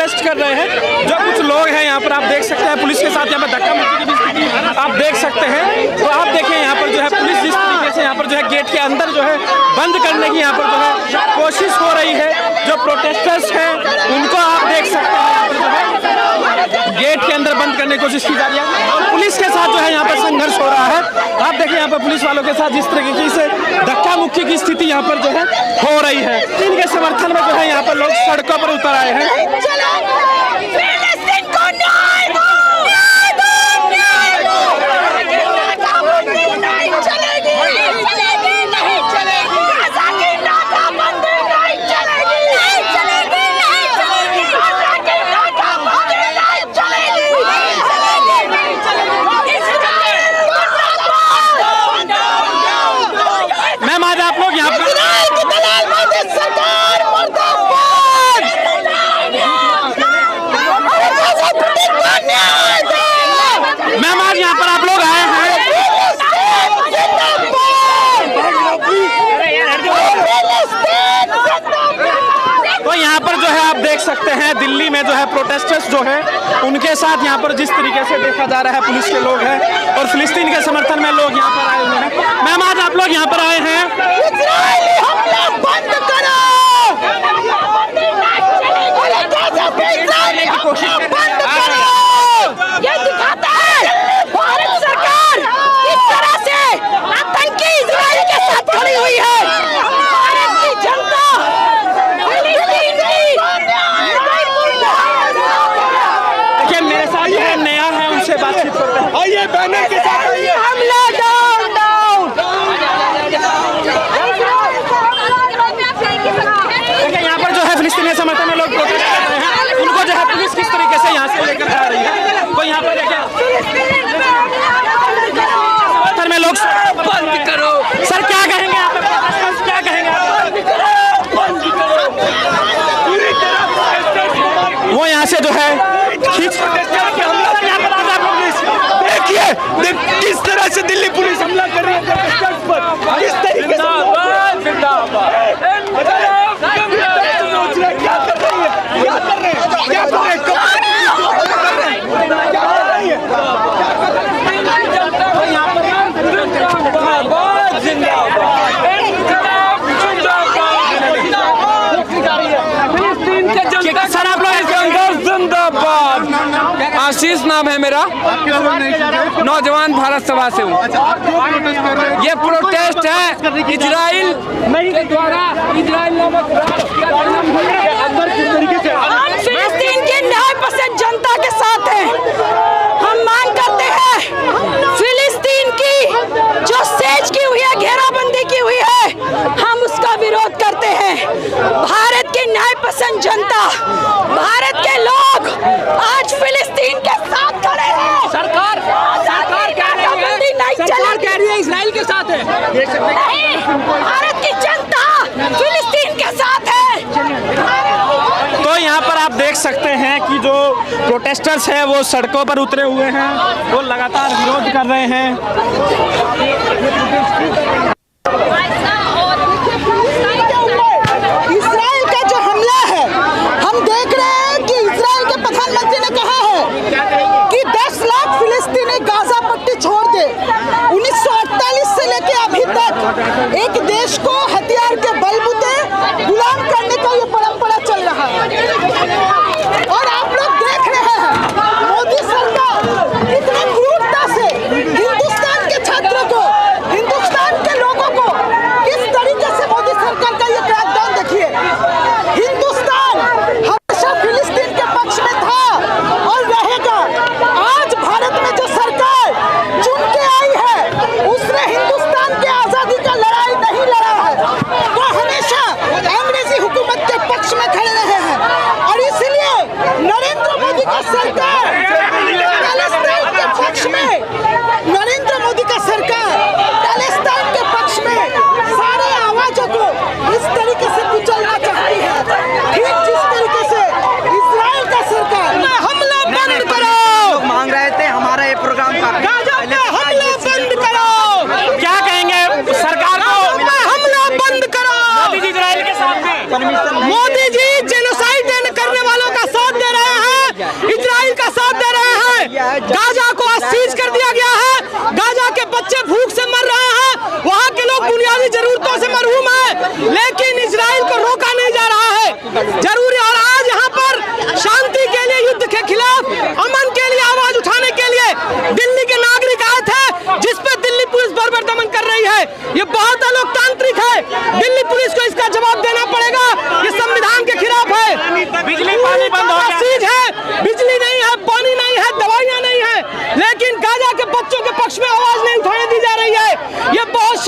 Protest कर रहे हैं। जो कुछ लोग हैं यहाँ पर आप देख सकते हैं, पुलिस के साथ यहाँ पर धक्का मुक्की की भी स्थिति आप देख सकते हैं। तो आप देखें यहाँ पर जो है पुलिस जिस तरीके से यहाँ पर जो है गेट के अंदर जो है बंद करने की यहाँ पर जो है कोशिश हो रही है। जो प्रोटेस्टर्स हैं उनको आप देख सकते हैं यहाँ पर जो है गेट के अंदर बंद करने की कोशिश की जा रही है और पुलिस के साथ जो है यहाँ पर संघर्ष हो रहा है। आप देखें यहाँ पर पुलिस वालों के साथ जिस तरीके से धक्का मुक्की की स्थिति यहाँ पर जो है हो रही है। इनके समर्थन में जो है यहाँ पर लोग सड़कों पर उतर आए हैं। देख सकते हैं दिल्ली में जो है प्रोटेस्टर्स जो है उनके साथ यहाँ पर जिस तरीके से देखा जा रहा है पुलिस के लोग हैं और फिलिस्तीन के समर्थन में लोग यहाँ पर आए हुए हैं। मैम आज आप लोग यहाँ पर आए हैं, इजरायली हमला बंद करो, बंद करो। ये दिखाता है भारत सरकार किस तरह से आतंकी इजराइल के साथ खड़ी हुई है। भारत की जनता मेरे साथ जो है नया है उनसे बातचीत करते हैं। आइए बैनर के साथ आइए। हमला डाउन डाउन। देखिए यहाँ पर जो है फिलिस्तीनी समर्थन में लोग प्रोटेस्ट कर रहे हैं, उनको जो है पुलिस किस तरीके से यहाँ से लेकर जा रही है। तो यहाँ पर देखिए समर्थन में लोग बंद करो। सर क्या कहेंगे आप, क्या कहेंगे वो यहाँ से जो है देखिए किस तरह से दिल्ली पुलिस हमला कर रही है प्रोटेस्टर्स पर, किस तरीके से क्या कर रही है, क्या कर रहे हैं, क्या कर रहे हैं, सर आप लोग जिंदाबाद। आशीष नाम है मेरा, नौजवान भारत सभा से हूँ। ये प्रोटेस्ट है इजराइल के द्वारा इजराइल फिलिस्तीन की न्यायपसंद जनता के साथ है। हम मांग करते हैं फिलिस्तीन की जो सेज की हुई है, घेराबंदी की हुई है, हम उसका विरोध करते हैं। भारत की न्यायपसंद जनता, भारत के लोग आज फिलिस्तीन के साथ खड़े हैं। सरकार कह रही है इजराइल के साथ है, नहीं, भारत की जनता फिलिस्तीन के साथ है। तो यहाँ पर आप देख सकते हैं कि जो प्रोटेस्टर्स हैं वो सड़कों पर उतरे हुए हैं, वो लगातार विरोध कर रहे हैं। इजराइल का जो हमला है, हम देख रहे हैं कि इजराइल के प्रधानमंत्री ने कहा है कि 10 लाख फिलिस्तीनी गाजा पट्टी छोड़ दे। 1948 से लेके अभी तक एक देश को हथियार के बलबूते गुलाम करने का ये परंपरा चल रहा है और आप लोग देख रहे हैं मोदी सरकार इतने क्रूरता से हिंदुस्तान के छात्रों को, हिंदुस्तान के लोगों को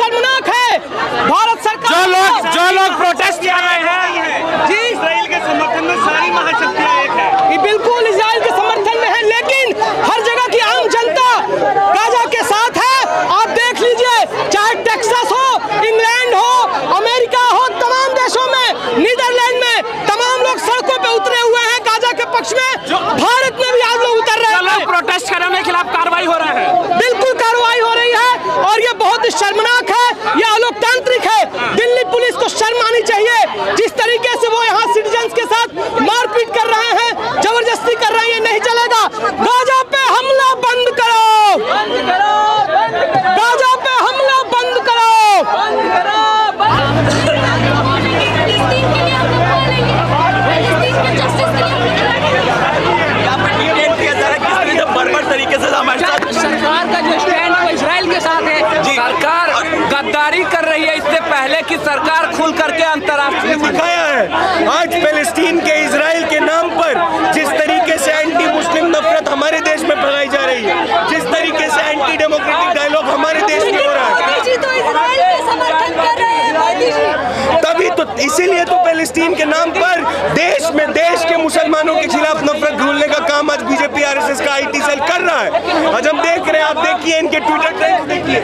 शर्मनाक है। भारत सरकार जो लोग प्रोटेस्ट कर रहे हैं जी, इजराइल के समर्थन में सारी महाशक्तियां एक है। ये बिल्कुल इजराइल के समर्थन में है, लेकिन हर जगह की आम जनता गाजा के साथ है। आप देख लीजिए, चाहे टेक्सास हो, इंग्लैंड हो, अमेरिका हो, तमाम देशों में, नीदरलैंड में तमाम लोग सड़कों पे उतरे हुए हैं गाजा के पक्ष में। भारत में भी आज लोग उतर रहे हैं। प्रोटेस्ट कर रहे हैं, उनके खिलाफ कार्रवाई हो रहा है। बिल्कुल कार्रवाई हो रही है और ये बहुत ही शर्मनाक है, ये अलोकतांत्रिक है। दिल्ली पुलिस को शर्म आनी चाहिए। जिस तरीके से वो यहाँ सिटीजन्स के साथ मारपीट कर रहे हैं, जबरदस्ती कर रहे हैं, ये नहीं चलेगा। गाजा पे हमला बंद करो, गाजा पे हमला बंद करो। बर्बर तरीके से हमारे साथ सरकार का जो स्टैंड है वो इजराइल के साथ है। सरकार गद्दारी कर रही है इससे पहले कि सरकार खुल करके अंतर्राष्ट्रीय दिखाया है। आज पैलेस्टीन के इजराइल के नाम पर जिस तरीके से एंटी मुस्लिम नफरत हमारे देश में फैलाई जा रही है, जिस तरीके से एंटी डेमोक्रेटिक डायलॉग हमारे देश में हो रहा है, तभी तो इसीलिए तो पैलेस्टीन के नाम पर देश के मुसलमानों के खिलाफ नफरत घोलने का काम आज बीजेपी आरएसएस का आईटी सेल कर रहा है। आज हम देख रहे हैं, आप देखिए इनके ट्विटर ट्रेंड्स देखिए।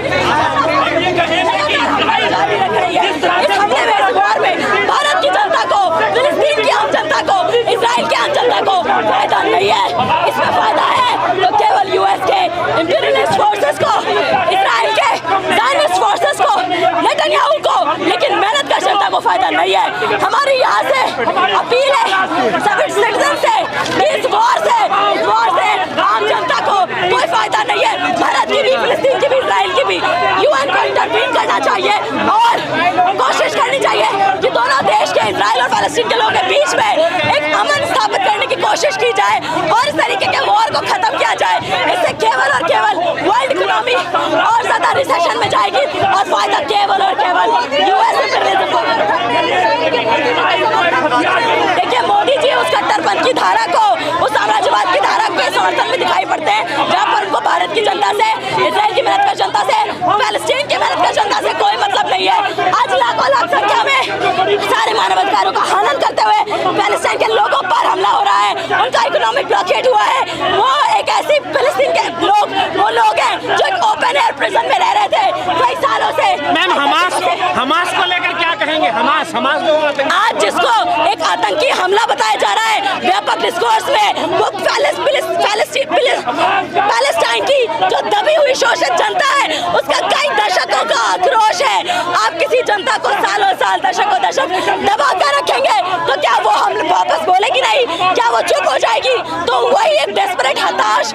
भारत की जनता को, फिलिस्तीन की आम जनता को, इजराइल की आम जनता को फायदा नहीं है। इसमें फायदा है तो केवल यूएस के इंपीरियलिस्ट फोर्सेस को, इजराइल के ज़ायनिस्ट फोर्सेस को, नेतन्याहू को, लेकिन मेहनत का जनता को फायदा नहीं है। हमारी यहाँ से अपील है सभी सिटीजन से कि इस वॉर से आम जनता को कोई फायदा नहीं है। भारत की भी, फिलिस्तीन की भी, इजराइल की भी यूएन को इंटरवीन करना चाहिए और कोशिश करनी चाहिए कि दोनों देश के, इजराइल और फलस्तीन के लोगों के बीच में एक अमन स्थापित करने की कोशिश की जाए और इस तरीके के वॉर को खत्म किया जाए। इससे केवल और केवल वर्ल्ड इकोनॉमी और ज्यादा रिसेशन में जाएगी और फायदा केवल और केवल यूएस इंपीरियलिज्म को। देखिए, मोदी जी उस कट्टरपंथ की धारा को, उस साम्राज्यवाद की धारा के समर्थन में दिखाई पड़ते हैं, जहाँ पर उनको भारत की जनता से, इजराइल की मेहनत का जनता से, पैलेस्टीन की मेहनत का जनता से कोई मतलब नहीं है। आज लाखों लाख संख्या में सारे मानवाधिकारों का हनन करते हुए पैलेस्टीन के लोगों पर हमला हो रहा है, उनका इकोनॉमिक ब्लॉकेट हुआ है। वो एक ऐसी फिलिस्तीन के लोग, वो लोग हैं जो एक ओपन एयर प्रिजन में रह रहे थे कई सालों से। मैम, हमास को लेकर क्या कहेंगे? हमास को आज जिसको एक आतंकी हमला बताया जा रहा है व्यापक डिस्कोर्स में, वो पैलेस्टाइन की जो दबी हुई शोषित जनता है, उसका कई दशकों का आक्रोश है। आप किसी जनता को सालों साल, दशकों दशक दबा कर रखेंगे तो क्या वो हम वापस बोलेगी नहीं? क्या वो चुप हो जाएगी? तो वही एक डेस्परेट हताश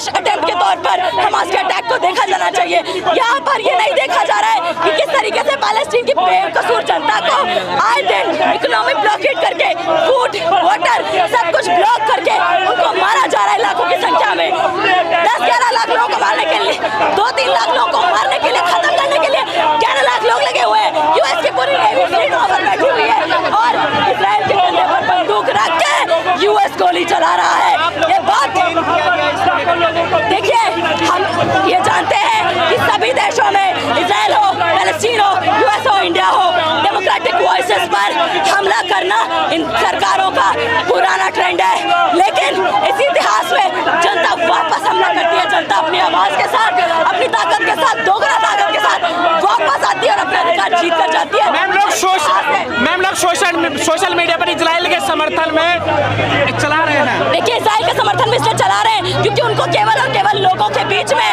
अटेम्प्ट के तौर पर हमास के अटैक को देखा जाना चाहिए। यहाँ पर ये नहीं देखा जा रहा है कि किस तरीके से पैलेस्टीन की बेकसूर जनता को आए दिन इकोनॉमिक ब्लॉकेट करके, फूड, वाटर सब कुछ ब्लॉक करके उनको मारा जा रहा है लाखों की संख्या में। 10-11 लाख लोगों को मारने के लिए, 2-3 लाख लोगों को मारने के लिए, खत्म करने के लिए 11 लाख लोग लगे हुए हैं। यूएस की पूरी नेवी फ्लीट वहाँ पर बैठी हुई है और इजराइल के कंधे पर बंदूक रख के यूएस गोली चला रहा है। ये बात देखिए, हम ये जानते हैं कि सभी देशों में, इजराइल हो, पैलेस्टीन हो, यूएस हो, इंडिया हो, डेमोक्रेटिक वॉइसेस पर हमला करना इन सरकारों का पुराना ट्रेंड है। लेकिन इस इतिहास में जनता वापस हमला करती है। जनता अपनी आवाज के साथ, अपनी ताकत के साथ, दोगुना ताकत के साथ वापस आती है और अपना अधिकार जीत कर जाती है। मैम, लोग सोशल मीडिया पर इजराइल के समर्थन में चला रहे हैं। देखिए, इजराइल के समर्थन में इसलिए चला रहे हैं क्योंकि उनको केवल और केवल लोगों के बीच में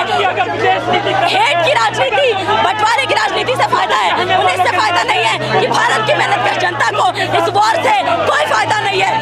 हेट की राजनीति, बंटवारे की राजनीति से फायदा है। उन्हें इससे फायदा नहीं है कि भारत की मेहनत कर जनता को इस वॉर से कोई फायदा नहीं है।